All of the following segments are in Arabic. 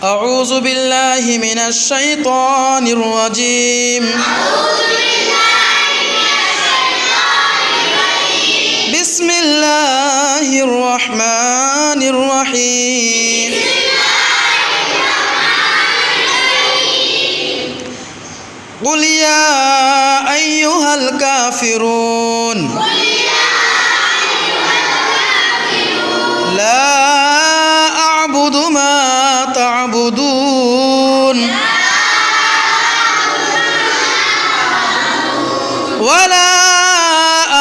أعوذ بالله من الشيطان الرجيم. بسم الله الرحمن الرحيم. قل يا أيها الكافرون لا أعبد ما تعبدون ولا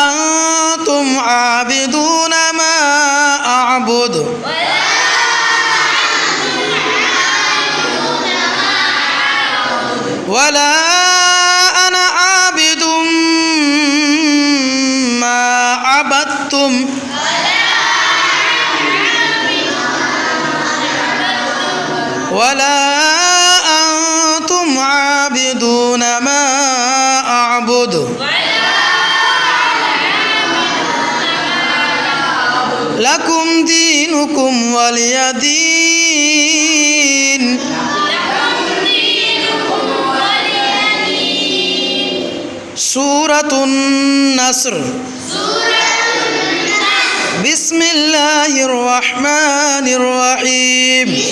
أنتم عابدون ما أعبد ولا أنا عابد ما عبدتم ولا أنتم عابدون ما أعبد لكم دينكم ولي دين. سورة النصر. بسم الله الرحمن الرحيم.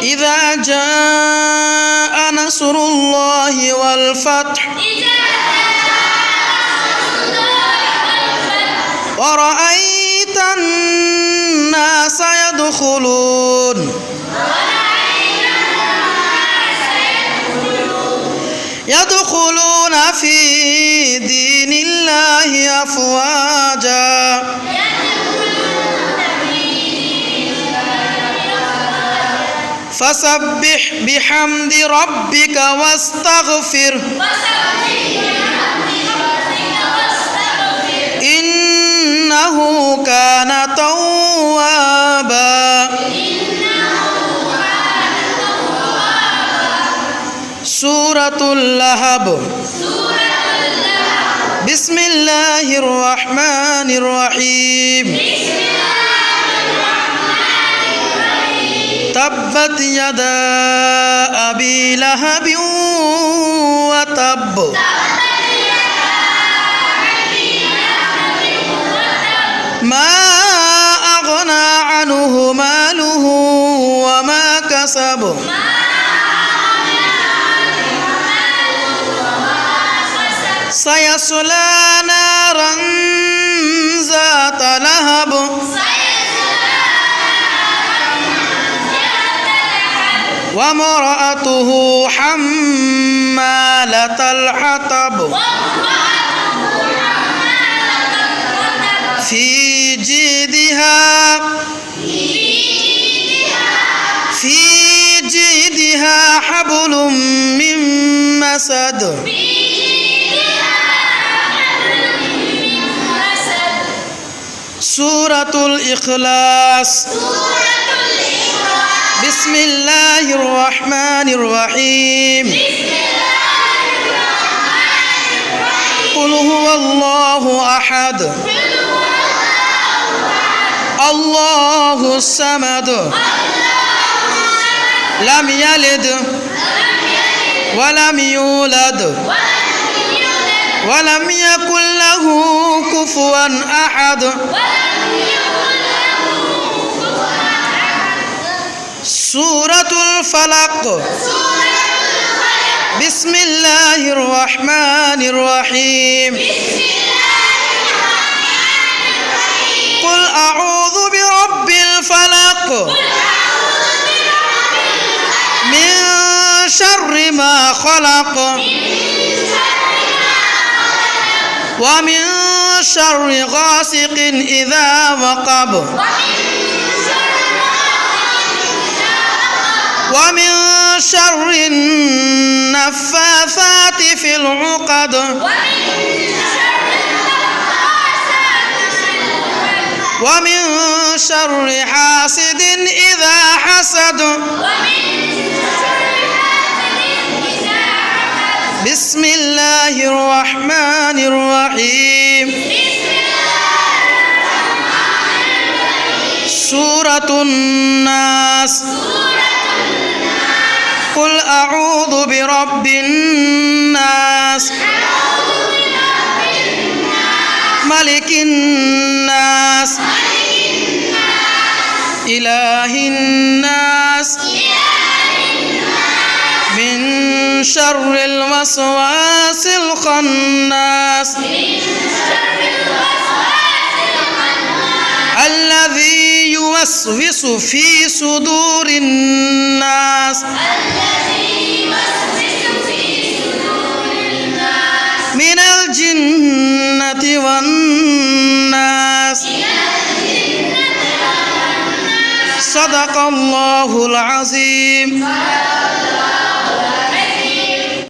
إذا جاء نصر الله والفتح ورأيت الناس يدخلون في دين الله أفواجا فسبح بحمد ربك واستغفر إنه كان توابا. سورة اللهب. بسم الله الرحمن الرحيم. تبت يدا أبي لهب وتب ما أغنى عنه ماله وما كسب سيصلى نارا ذات لهب وامرأته حمالة الحطب في جيدها حبل من مسد. سورة الإخلاص. بسم الله الرحمن الرحيم. قل هو الله أحد الله الصمد لم يلد ولم يولد ولم يكن له كفوا أحد. سورة الفلق. بسم الله الرحمن الرحيم. قل أعوذ برب الفلق من شر ما خلق ومن شر غاسق إذا وقب ومن شر النفاثات في العقد ومن شر حاسد إذا حسد. بسم الله الرحمن الرحيم. سورة الناس قل أعوذ برب الناس ملك الناس إله الناس من شر الوسواس الخناس الذي يوسوس في صدور الناس من الجنة والناس صدق الله العظيم.